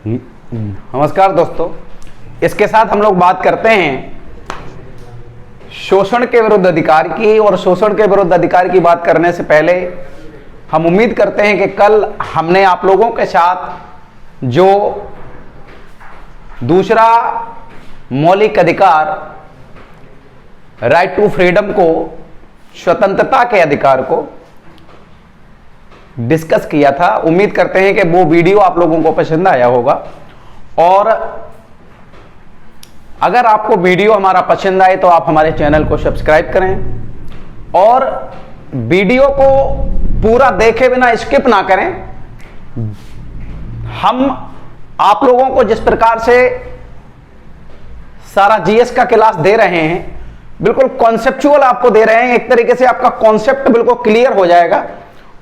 नमस्कार दोस्तों, इसके साथ हम लोग बात करते हैं शोषण के विरुद्ध अधिकार की। और शोषण के विरुद्ध अधिकार की बात करने से पहले हम उम्मीद करते हैं कि कल हमने आप लोगों के साथ जो दूसरा मौलिक अधिकार राइट टू फ्रीडम को, स्वतंत्रता के अधिकार को डिस्कस किया था, उम्मीद करते हैं कि वो वीडियो आप लोगों को पसंद आया होगा। और अगर आपको वीडियो हमारा पसंद आए तो आप हमारे चैनल को सब्सक्राइब करें और वीडियो को पूरा देखे बिना स्किप ना करें। हम आप लोगों को जिस प्रकार से सारा जीएस का क्लास दे रहे हैं, बिल्कुल कॉन्सेप्चुअल आपको दे रहे हैं। एक तरीके से आपका कॉन्सेप्ट बिल्कुल क्लियर हो जाएगा,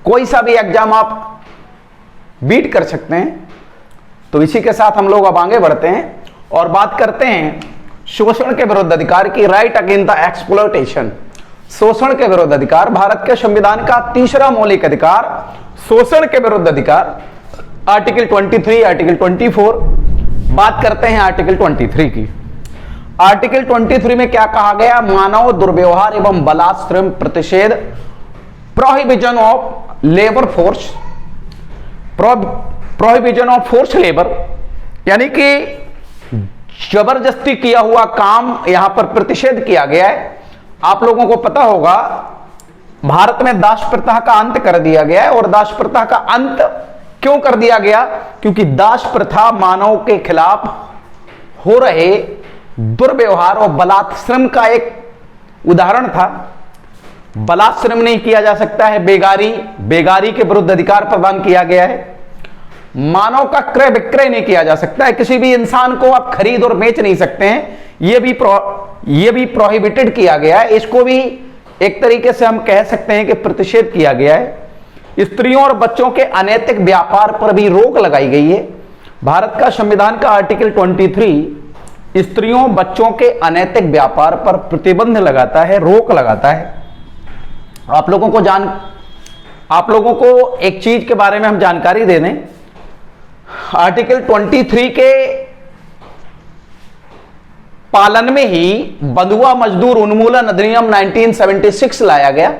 कोई सा भी एग्जाम आप बीट कर सकते हैं। तो इसी के साथ हम लोग अब आगे बढ़ते हैं और बात करते हैं शोषण के विरुद्ध अधिकार की। राइट अगेंस्ट द एक्सप्लॉयटेशन, शोषण के विरुद्ध अधिकार, भारत के संविधान का तीसरा मौलिक अधिकार शोषण के विरुद्ध अधिकार, आर्टिकल 23, आर्टिकल 24। बात करते हैं आर्टिकल 23 की। आर्टिकल 23 में क्या कहा गया? मानव दुर्व्यवहार एवं बलात्संग प्रतिषेध, prohibition of labour force, prohibition of force labour, यानी कि जबरदस्ती किया हुआ काम यहां पर प्रतिषेध किया गया है। आप लोगों को पता होगा भारत में दास प्रथा का अंत कर दिया गया है। और दास प्रथा का अंत क्यों कर दिया गया? क्योंकि दास प्रथा मानव के खिलाफ हो रहे दुर्व्यवहार और बलात्संग का एक उदाहरण था। बलात्संग नहीं किया जा सकता है, बेगारी के विरुद्ध अधिकार प्रदान किया गया है। मानव का क्रय विक्रय नहीं किया जा सकता है, किसी भी इंसान को आप खरीद और बेच नहीं सकते हैं, यह भी प्रोहिबिटेड किया गया है। इसको भी एक तरीके से हम कह सकते हैं कि प्रतिषेध किया गया है। स्त्रियों और बच्चों के अनैतिक व्यापार पर भी रोक लगाई गई है। भारत का संविधान का आर्टिकल 23 स्त्रियों बच्चों के अनैतिक व्यापार पर प्रतिबंध लगाता है, रोक लगाता है। आप लोगों को एक चीज के बारे में हम जानकारी दे दें। आर्टिकल 23 के पालन में ही बंधुआ मजदूर उन्मूलन अधिनियम 1976 लाया गया।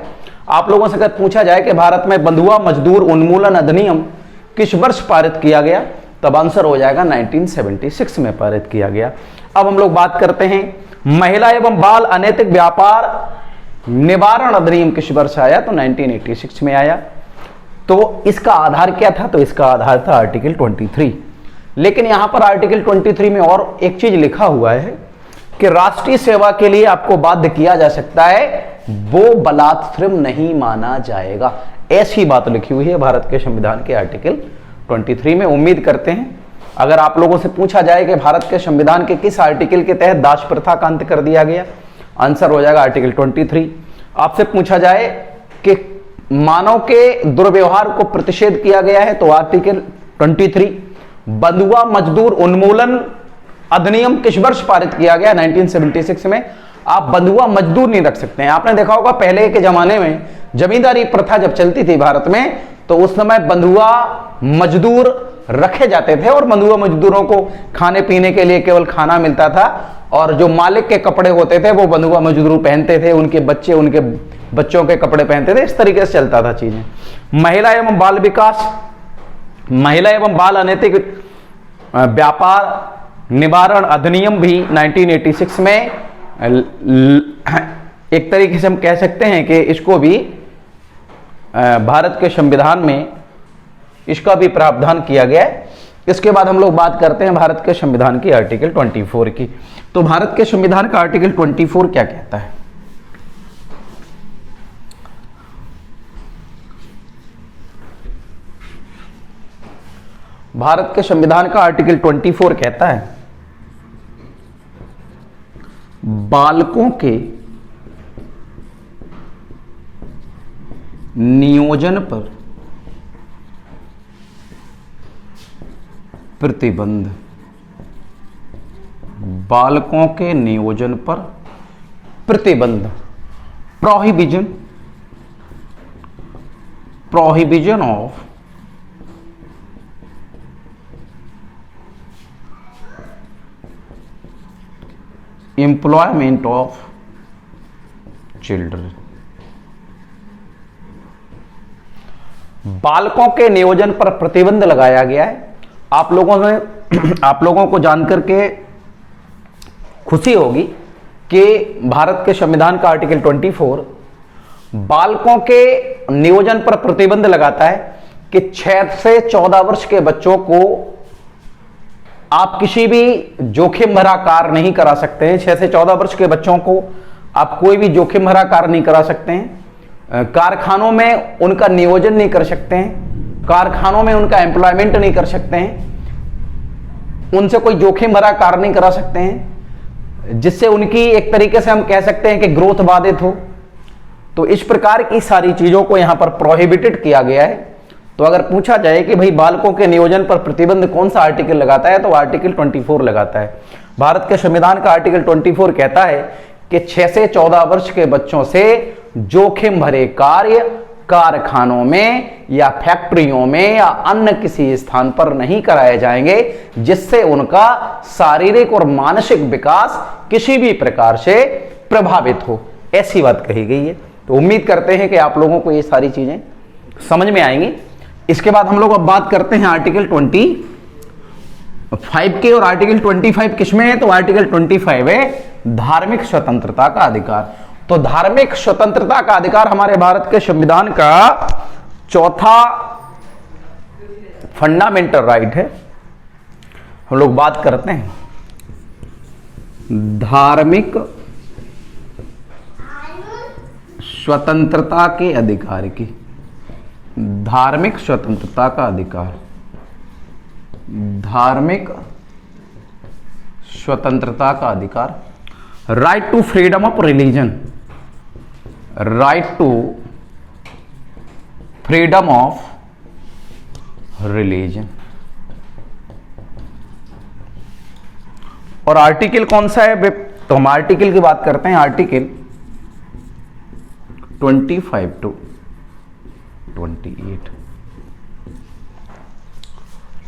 आप लोगों से अगर पूछा जाए कि भारत में बंधुआ मजदूर उन्मूलन अधिनियम किस वर्ष पारित किया गया, तब आंसर हो जाएगा 1976 में पारित किया गया। अब हम लोग बात करते हैं महिला एवं बाल अनैतिक व्यापार निवारण अधिनियम किस वर्ष आया? तो 1986 में आया। तो इसका आधार क्या था? तो इसका आधार था आर्टिकल 23। लेकिन यहां पर आर्टिकल 23 में और एक चीज लिखा हुआ है कि राष्ट्रीय सेवा के लिए आपको बाध्य किया जा सकता है, वो बलात्संग नहीं माना जाएगा। ऐसी बात लिखी हुई है भारत के संविधान के आर्टिकल 23 में। उम्मीद करते हैं अगर आप लोगों से पूछा जाए कि भारत के संविधान के किस आर्टिकल के तहत दास प्रथा का अंत कर दिया गया, आंसर हो जाएगा आर्टिकल 23। आपसे पूछा जाए कि मानव के दुर्व्यवहार को प्रतिषेध किया गया है, तो आर्टिकल 23। बंधुआ मजदूर उन्मूलन अधिनियम किस वर्ष पारित किया गया? 1976 में। आप बंधुआ मजदूर नहीं रख सकते हैं। आपने देखा होगा पहले के जमाने में जमींदारी प्रथा जब चलती थी भारत में, तो उस समय बंधुआ मजदूर रखे जाते थे और बंधुआ मजदूरों को खाने पीने के लिए केवल खाना मिलता था। और जो मालिक के कपड़े होते थे वो बंधुआ मजदूर पहनते थे, उनके बच्चे उनके बच्चों के कपड़े पहनते थे। इस तरीके से चलता था चीजें। महिला एवं बाल विकास, महिला एवं बाल अनैतिक व्यापार निवारण अधिनियम भी 1986 में एक तरीके से हम कह सकते हैं कि इसको भी भारत के संविधान में इसका भी प्रावधान किया गया है। इसके बाद हम लोग बात करते हैं भारत के संविधान की आर्टिकल 24 की। तो भारत के संविधान का आर्टिकल 24 क्या कहता है? भारत के संविधान का आर्टिकल 24 कहता है बालकों के नियोजन पर प्रतिबंध, बालकों के नियोजन पर प्रतिबंध, prohibition of employment of children. बालकों के नियोजन पर प्रतिबंध लगाया गया है। आप लोगों को जानकर के खुशी होगी कि भारत के संविधान का आर्टिकल 24 बालकों के नियोजन पर प्रतिबंध लगाता है कि 6 से 14 वर्ष के बच्चों को आप किसी भी जोखिम भरा कार्य नहीं करा सकते हैं। 6 से 14 वर्ष के बच्चों को आप कोई भी जोखिम भरा कार्य नहीं करा सकते हैं। कारखानों में उनका नियोजन नहीं कर सकते हैं, कारखानों में उनका एम्प्लॉयमेंट नहीं कर सकते हैं, उनसे कोई जोखिम भरा कार्य नहीं करा सकते हैं, जिससे उनकी एक तरीके से हम कह सकते हैं कि ग्रोथ बाधित हो। तो इस प्रकार की सारी चीजों को यहां पर प्रोहिबिटेड किया गया है। तो अगर पूछा जाए कि भाई बालकों के नियोजन पर प्रतिबंध कौन सा आर्टिकल लगाता है, तो आर्टिकल 24 लगाता है। भारत के संविधान का आर्टिकल 24 कहता है कि 6 से 14 वर्ष के बच्चों से जोखिम भरे कार्य कारखानों में या फैक्ट्रियों में या अन्य किसी स्थान पर नहीं कराए जाएंगे जिससे उनका शारीरिक और मानसिक विकास किसी भी प्रकार से प्रभावित हो, ऐसी बात कही गई है। तो उम्मीद करते हैं कि आप लोगों को ये सारी चीजें समझ में आएंगी। इसके बाद हम लोग अब बात करते हैं आर्टिकल 25 के, और आर्टिकल 25 किसमें है, तो आर्टिकल 25 है धार्मिक स्वतंत्रता का अधिकार। तो धार्मिक स्वतंत्रता का अधिकार हमारे भारत के संविधान का चौथा फंडामेंटल राइट है। हम लोग बात करते हैं धार्मिक स्वतंत्रता के अधिकार की। धार्मिक स्वतंत्रता का अधिकार, धार्मिक स्वतंत्रता का अधिकार, right to freedom of religion, right to freedom of religion. और आर्टिकल कौन सा है, तो हम आर्टिकल की बात करते हैं। Article 25 to 28।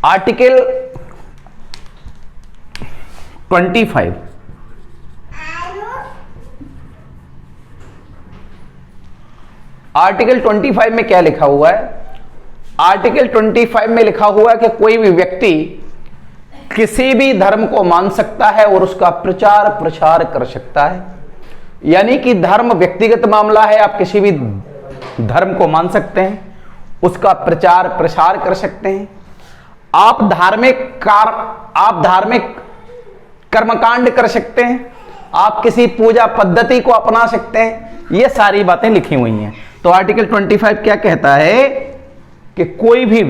आर्टिकल 25 आर्टिकल 25 में क्या लिखा हुआ है, आर्टिकल 25 में लिखा हुआ है कि कोई भी व्यक्ति किसी भी धर्म को मान सकता है और उसका प्रचार प्रसार कर सकता है। यानी कि धर्म व्यक्तिगत मामला है, आप किसी भी धर्म को मान सकते हैं, उसका प्रचार प्रसार कर सकते हैं, आप धार्मिक कर्मकांड कर सकते हैं, आप किसी पूजा पद्धति को अपना सकते हैं। ये सारी बातें लिखी हुई हैं। तो आर्टिकल 25 क्या कहता है कि कोई भी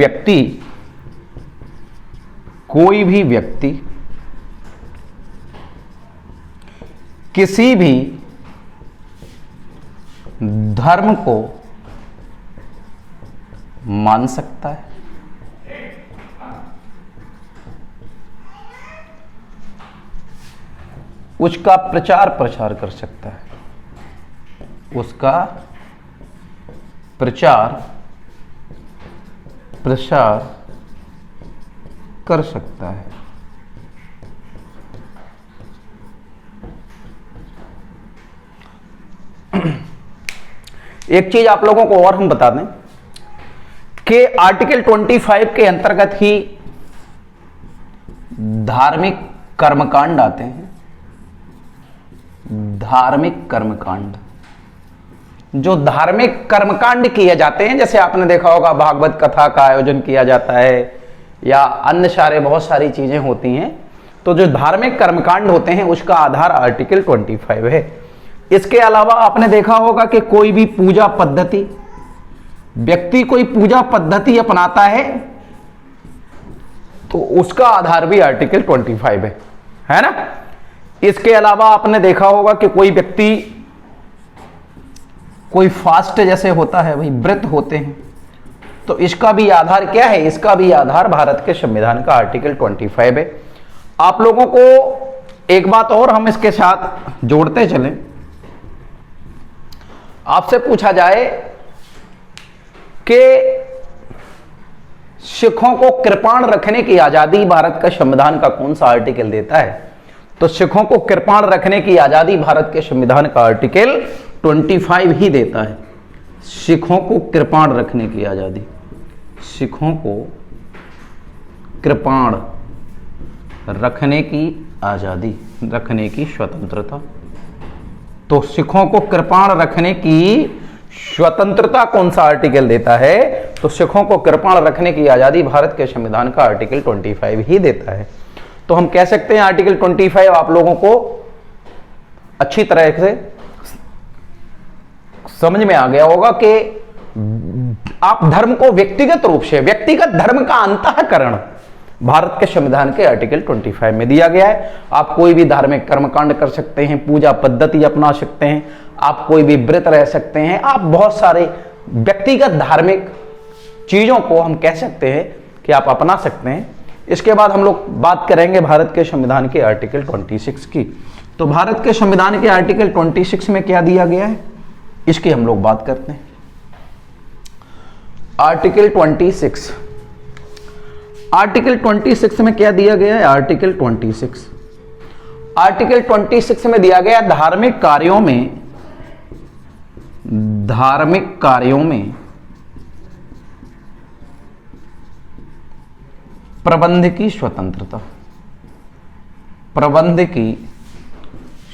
व्यक्ति किसी भी धर्म को मान सकता है, उसका प्रचार प्रसार कर सकता है, उसका प्रचार प्रसार कर सकता है। एक चीज आप लोगों को और हम बता दें कि आर्टिकल 25 के अंतर्गत ही धार्मिक कर्मकांड आते हैं। धार्मिक कर्मकांड, जो धार्मिक कर्मकांड किए जाते हैं, जैसे आपने देखा होगा भागवत कथा का आयोजन किया जाता है या अन्य सारे बहुत सारी चीजें होती हैं। तो जो धार्मिक कर्मकांड होते हैं उसका आधार आर्टिकल 25 है। इसके अलावा आपने देखा होगा कि कोई भी पूजा पद्धति, व्यक्ति कोई पूजा पद्धति अपनाता है तो उसका आधार भी आर्टिकल 25 है ना। इसके अलावा आपने देखा होगा कि कोई व्यक्ति कोई फास्ट जैसे होता है, भाई व्रत होते हैं, तो इसका भी आधार क्या है, इसका भी आधार भारत के संविधान का आर्टिकल 25 है। आप लोगों को एक बात और हम इसके साथ जोड़ते चलें। आपसे पूछा जाए कि सिखों को कृपाण रखने की आजादी भारत का संविधान का कौन सा आर्टिकल देता है, तो सिखों को कृपाण रखने की आजादी भारत के संविधान का आर्टिकल 25 ही देता है। सिखों को कृपाण रखने की आजादी, सिखों को कृपाण रखने की आजादी, रखने की स्वतंत्रता। तो सिखों को कृपाण रखने की स्वतंत्रता कौन सा आर्टिकल देता है? तो सिखों को कृपाण रखने की आजादी भारत के संविधान का आर्टिकल 25 ही देता है। तो हम कह सकते हैं आर्टिकल 25 आप लोगों को अच्छी तरह से समझ में आ गया होगा कि आप धर्म को व्यक्तिगत रूप से, व्यक्तिगत धर्म का अंतःकरण भारत के संविधान के आर्टिकल 25 में दिया गया है। आप कोई भी धार्मिक कर्मकांड कर सकते हैं, पूजा पद्धति अपना सकते हैं, आप कोई भी व्रत रह सकते हैं, आप बहुत सारे व्यक्तिगत धार्मिक चीजों को हम कह सकते हैं कि आप अपना सकते हैं। इसके बाद हम लोग बात करेंगे भारत के संविधान के आर्टिकल 26 की। तो भारत के संविधान के आर्टिकल 26 में क्या दिया गया है, इसकी हम लोग बात करते हैं। आर्टिकल 26, आर्टिकल 26 में क्या दिया गया है? आर्टिकल 26, आर्टिकल 26 में दिया गया धार्मिक कार्यों में, धार्मिक कार्यों में प्रबंध की स्वतंत्रता, प्रबंध की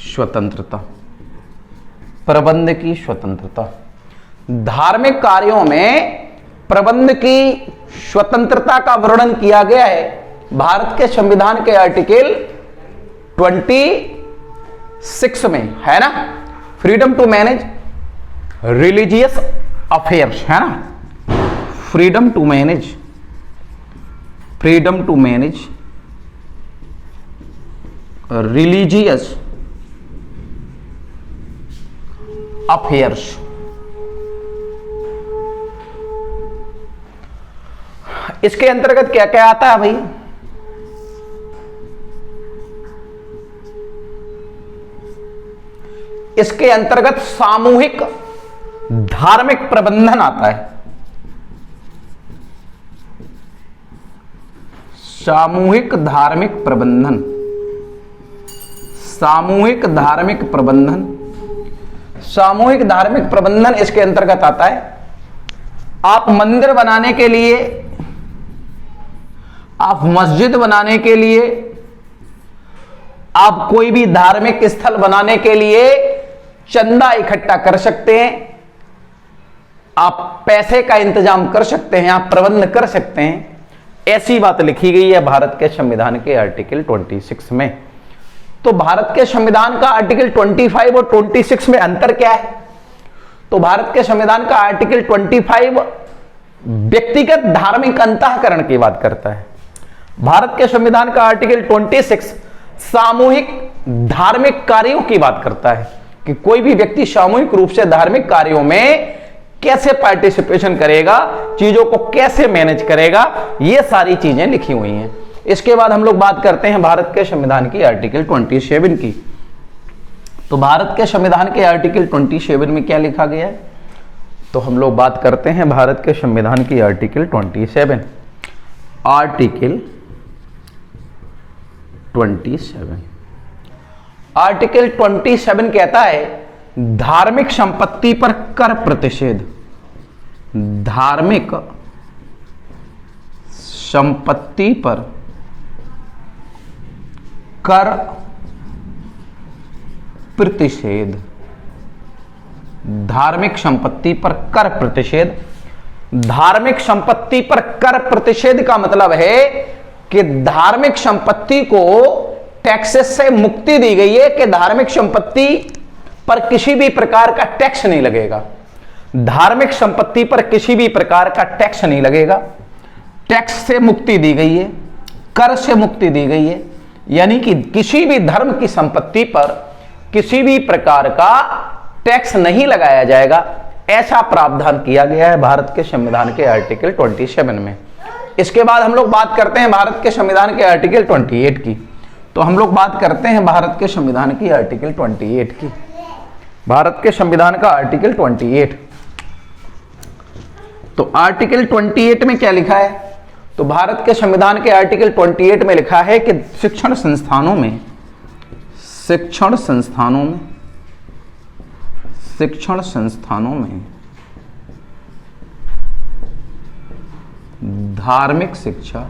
स्वतंत्रता, प्रबंध की स्वतंत्रता। धार्मिक कार्यों में प्रबंध की स्वतंत्रता का वर्णन किया गया है भारत के संविधान के आर्टिकल 26 में, है ना। Freedom to manage religious affairs, है ना, freedom to manage, freedom to manage religious affairs. इसके अंतर्गत क्या क्या आता है भाई? इसके अंतर्गत सामूहिक धार्मिक प्रबंधन आता है, सामूहिक धार्मिक प्रबंधन, सामूहिक धार्मिक प्रबंधन, सामूहिक धार्मिक प्रबंधन इसके अंतर्गत आता है। आप मंदिर बनाने के लिए, आप मस्जिद बनाने के लिए, आप कोई भी धार्मिक स्थल बनाने के लिए चंदा इकट्ठा कर सकते हैं, आप पैसे का इंतजाम कर सकते हैं, आप प्रबंध कर सकते हैं। ऐसी बात लिखी गई है भारत के संविधान के आर्टिकल 26 में। तो भारत के संविधान का आर्टिकल 25 और 26 में अंतर क्या है? तो भारत के संविधान का आर्टिकल 25 व्यक्तिगत धार्मिक अंतःकरण की बात करता है। भारत के संविधान का आर्टिकल 26 सामूहिक धार्मिक कार्यों की बात करता है कि कोई भी व्यक्ति सामूहिक रूप से धार्मिक कार्यों में कैसे पार्टिसिपेशन करेगा, चीजों को कैसे मैनेज करेगा, ये सारी चीजें लिखी हुई हैं। इसके बाद हम लोग बात करते हैं भारत के संविधान की आर्टिकल 27 की। तो भारत के संविधान के आर्टिकल 27 में क्या लिखा गया है? तो हम लोग बात करते हैं भारत के संविधान की आर्टिकल 27। आर्टिकल 27, आर्टिकल 27 कहता है धार्मिक संपत्ति पर कर प्रतिषेध, धार्मिक संपत्ति पर कर प्रतिषेध, धार्मिक संपत्ति पर कर प्रतिषेध। धार्मिक संपत्ति पर कर प्रतिषेध का मतलब है कि धार्मिक संपत्ति को टैक्सेस से मुक्ति दी गई है कि धार्मिक संपत्ति पर किसी भी प्रकार का टैक्स नहीं लगेगा, धार्मिक संपत्ति पर किसी भी प्रकार का टैक्स नहीं लगेगा। टैक्स से मुक्ति दी गई है, कर से मुक्ति दी गई है, यानी कि किसी भी धर्म की संपत्ति पर किसी भी प्रकार का टैक्स नहीं लगाया जाएगा, ऐसा प्रावधान किया गया है भारत के संविधान के आर्टिकल 27 में। इसके बाद हम लोग बात करते हैं भारत के संविधान के आर्टिकल 28 की। तो हम लोग बात करते हैं भारत के संविधान की आर्टिकल 28 की। भारत के संविधान का आर्टिकल 28। तो आर्टिकल 28 में क्या लिखा है? तो भारत के संविधान के आर्टिकल 28 में लिखा है कि शिक्षण संस्थानों में, शिक्षण संस्थानों में धार्मिक शिक्षा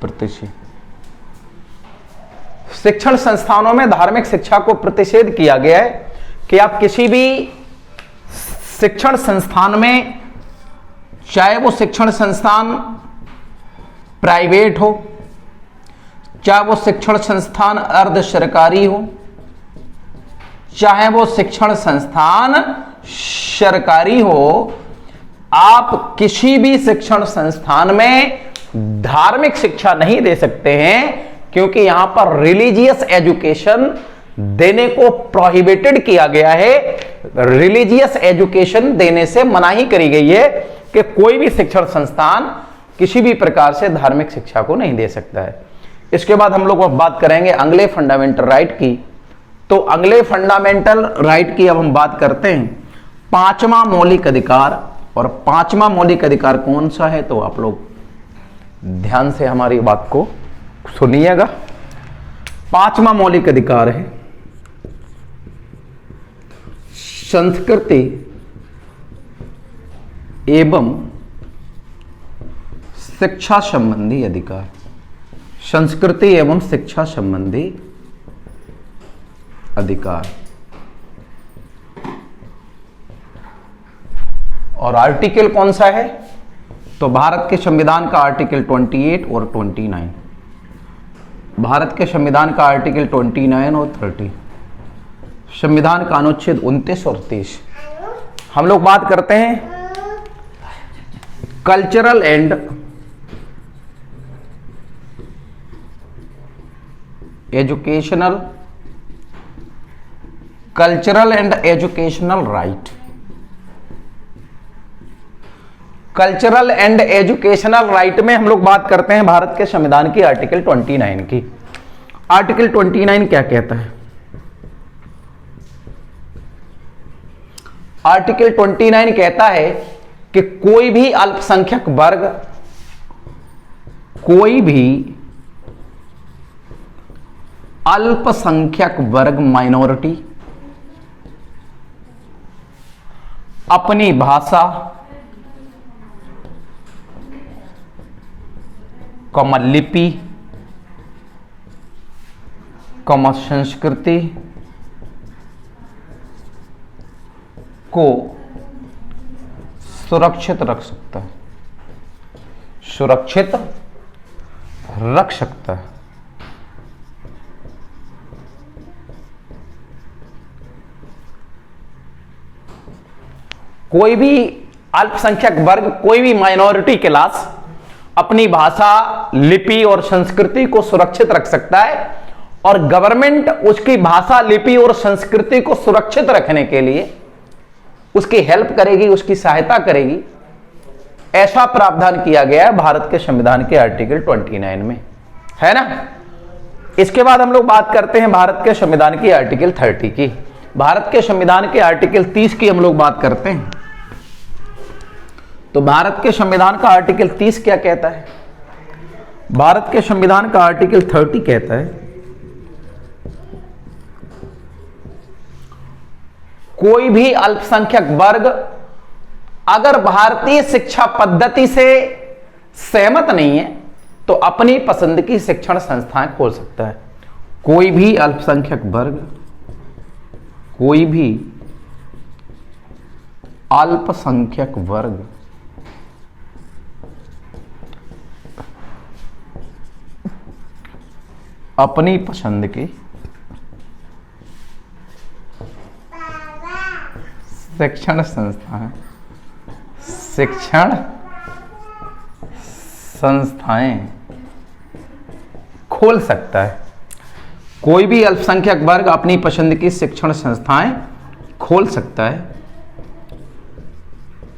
प्रतिषेध, शिक्षण संस्थानों में धार्मिक शिक्षा को प्रतिषेध किया गया है कि आप किसी भी शिक्षण संस्थान में, चाहे वो शिक्षण संस्थान प्राइवेट हो, चाहे वो शिक्षण संस्थान अर्ध सरकारी हो, चाहे वो शिक्षण संस्थान सरकारी हो, आप किसी भी शिक्षण संस्थान में धार्मिक शिक्षा नहीं दे सकते हैं, क्योंकि यहां पर रिलीजियस एजुकेशन देने को प्रोहिबिटेड किया गया है। रिलीजियस एजुकेशन देने से मनाही करी गई है कि कोई भी शिक्षण संस्थान किसी भी प्रकार से धार्मिक शिक्षा को नहीं दे सकता है। इसके बाद हम लोग अब बात करेंगे अगले फंडामेंटल राइट की। तो अगले फंडामेंटल राइट की अब हम बात करते हैं, पांचवा मौलिक अधिकार। और पांचवा मौलिक अधिकार कौन सा है, तो आप लोग ध्यान से हमारी बात को सुनिएगा। पांचवा मौलिक अधिकार है संस्कृति एवं शिक्षा संबंधी अधिकार। संस्कृति एवं शिक्षा संबंधी अधिकार। और आर्टिकल कौन सा है, तो भारत के संविधान का आर्टिकल 28 और 29। भारत के संविधान का आर्टिकल 29 और 30, संविधान का अनुच्छेद 29 और 30। हम लोग बात करते हैं cultural and educational right. Cultural and educational right में हम लोग बात करते हैं भारत के संविधान की आर्टिकल 29 की। आर्टिकल 29 क्या कहता है, आर्टिकल 29 कहता है कि कोई भी अल्पसंख्यक वर्ग, कोई भी अल्पसंख्यक वर्ग माइनॉरिटी अपनी भाषा, लिपि, संस्कृति को सुरक्षित रख सकता है, सुरक्षित रख सकता है। कोई भी अल्पसंख्यक वर्ग, कोई भी माइनॉरिटी क्लास अपनी भाषा, लिपि और संस्कृति को सुरक्षित रख सकता है, और गवर्नमेंट उसकी भाषा, लिपि और संस्कृति को सुरक्षित रखने के लिए उसकी हेल्प करेगी, उसकी सहायता करेगी। ऐसा प्रावधान किया गया है भारत के संविधान के आर्टिकल 29 में, है ना। इसके बाद हम लोग बात करते हैं भारत के संविधान की आर्टिकल 30 की। भारत के संविधान के आर्टिकल 30 की हम लोग बात करते हैं। तो भारत के संविधान का आर्टिकल 30 क्या कहता है, भारत के संविधान का आर्टिकल 30 कहता है कोई भी अल्पसंख्यक वर्ग अगर भारतीय शिक्षा पद्धति से सहमत नहीं है तो अपनी पसंद की शिक्षण संस्थाएं खोल सकता है। कोई भी अल्पसंख्यक वर्ग, कोई भी अल्पसंख्यक वर्ग अपनी पसंद की शिक्षण संस्थाएं खोल सकता है। कोई भी अल्पसंख्यक वर्ग अपनी पसंद की शिक्षण संस्थाएं खोल सकता है,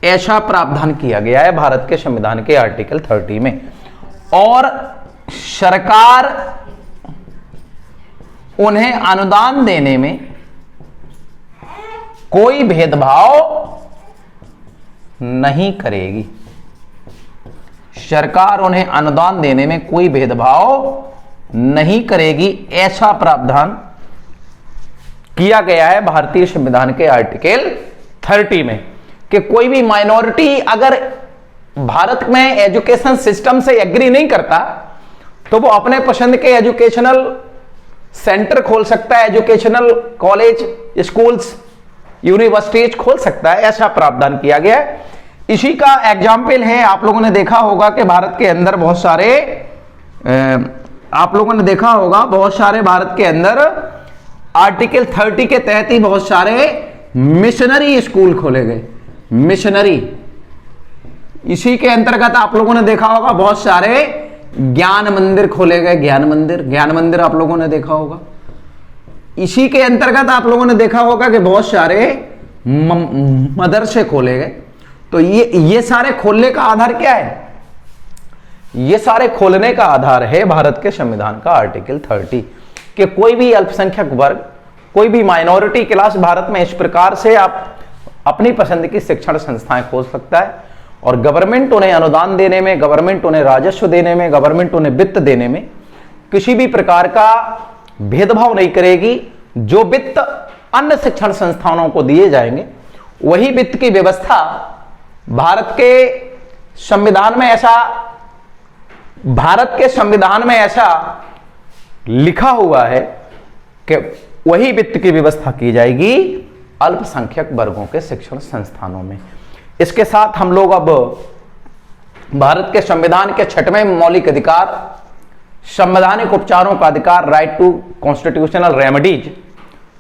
ऐसा प्रावधान किया गया है भारत के संविधान के आर्टिकल 30 में। और सरकार उन्हें अनुदान देने में कोई भेदभाव नहीं करेगी। सरकार उन्हें अनुदान देने में कोई भेदभाव नहीं करेगी, ऐसा प्रावधान किया गया है भारतीय संविधान के आर्टिकल 30 में कि कोई भी माइनॉरिटी अगर भारत में एजुकेशन सिस्टम से एग्री नहीं करता तो वो अपने पसंद के एजुकेशनल सेंटर खोल सकता है, एजुकेशनल कॉलेज, स्कूल्स, यूनिवर्सिटीज खोल सकता है, ऐसा प्रावधान किया गया है। इसी का एग्जाम्पल है, आप लोगों ने देखा होगा कि भारत के अंदर बहुत सारे भारत के अंदर आर्टिकल 30 के तहत ही बहुत सारे मिशनरी स्कूल खोले गए। मिशनरी, इसी के अंतर्गत आप लोगों ने देखा होगा बहुत सारे ज्ञान मंदिर खोले गए। ज्ञान मंदिर आप लोगों ने देखा होगा। इसी के अंतर्गत आप लोगों ने देखा होगा कि बहुत सारे मदरसे खोले गए। तो ये सारे खोलने का आधार क्या है? ये सारे खोलने का आधार है भारत के संविधान का आर्टिकल 30 कि कोई भी अल्पसंख्यक वर्ग, कोई भी माइनॉरिटी क्लास भारत में इस प्रकार से आप अपनी पसंद की शिक्षण संस्थाएं खोल सकता है और गवर्नमेंट उन्हें अनुदान देने में, गवर्नमेंट उन्हें राजस्व देने में, गवर्नमेंट उन्हें वित्त देने में किसी भी प्रकार का भेदभाव नहीं करेगी। जो वित्त अन्य शिक्षण संस्थानों को दिए जाएंगे वही वित्त की व्यवस्था भारत के संविधान में ऐसा लिखा हुआ है कि वही वित्त की व्यवस्था की जाएगी अल्पसंख्यक वर्गों के शिक्षण संस्थानों में। इसके साथ हम लोग अब भारत के संविधान के 6वें मौलिक अधिकार, संवैधानिक उपचारों का अधिकार, राइट टू कॉन्स्टिट्यूशनल रेमेडीज,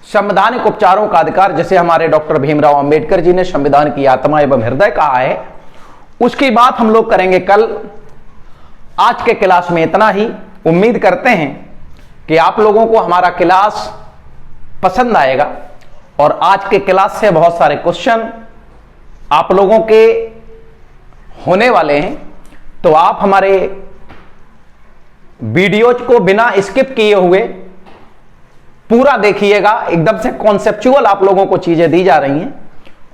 संवैधानिक उपचारों का अधिकार, जैसे हमारे डॉक्टर भीमराव अंबेडकर जी ने संविधान की आत्मा एवं हृदय कहा है, उसकी बात हम लोग करेंगे कल। आज के क्लास में इतना ही। उम्मीद करते हैं कि आप लोगों को हमारा क्लास पसंद आएगा और आज के क्लास से बहुत सारे क्वेश्चन आप लोगों के होने वाले हैं। तो आप हमारे वीडियोज को बिना स्किप किए हुए पूरा देखिएगा। एकदम से कॉन्सेप्चुअल आप लोगों को चीजें दी जा रही हैं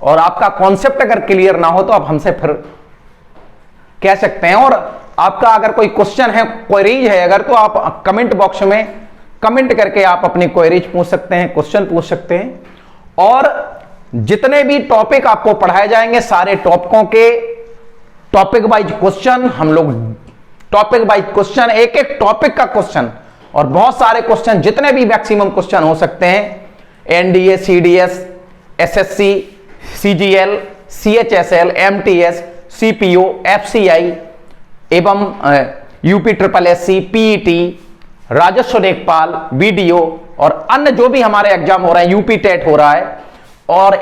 और आपका कॉन्सेप्ट अगर क्लियर ना हो तो आप हमसे फिर कह सकते हैं। और आपका अगर कोई क्वेश्चन है, क्वेरीज है अगर, तो आप कमेंट बॉक्स में कमेंट करके आप अपनी क्वेरीज पूछ सकते हैं, क्वेश्चन पूछ सकते हैं। और जितने भी टॉपिक आपको पढ़ाए जाएंगे सारे टॉपिकों के टॉपिक वाइज क्वेश्चन, हम लोग टॉपिक वाइज क्वेश्चन, एक एक टॉपिक का क्वेश्चन और बहुत सारे क्वेश्चन, जितने भी मैक्सिमम क्वेश्चन हो सकते हैं, NDA, CDS, SSC, CGL, CHSL, MTS, CPO, FCI एवं यूपी ट्रिपल एससी, पीईटी, राजस्व लेखपाल, वीडियो और अन्य जो भी हमारे एग्जाम हो रहे हैं, यूपी टेट हो रहा है और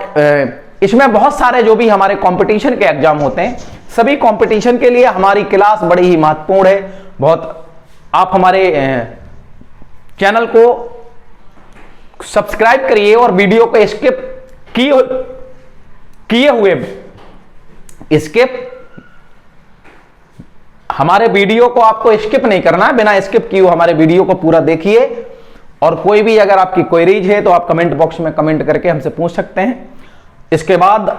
इसमें बहुत सारे जो भी हमारे कंपटीशन के एग्जाम होते हैं, सभी कंपटीशन के लिए हमारी क्लास बड़ी ही महत्वपूर्ण है। बहुत आप हमारे चैनल को सब्सक्राइब करिए और वीडियो को स्किप किए हुए हमारे वीडियो को आपको स्किप नहीं करना है, बिना स्किप किए हमारे वीडियो को पूरा देखिए। और कोई भी अगर आपकी क्वेरीज है तो आप कमेंट बॉक्स में कमेंट करके हमसे पूछ सकते हैं। इसके बाद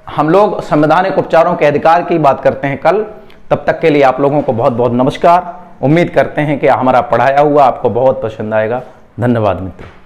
हम लोग संवैधानिक उपचारों के अधिकार की बात करते हैं कल। तब तक के लिए आप लोगों को बहुत बहुत नमस्कार। उम्मीद करते हैं कि हमारा पढ़ाया हुआ आपको बहुत पसंद आएगा। धन्यवाद मित्रों।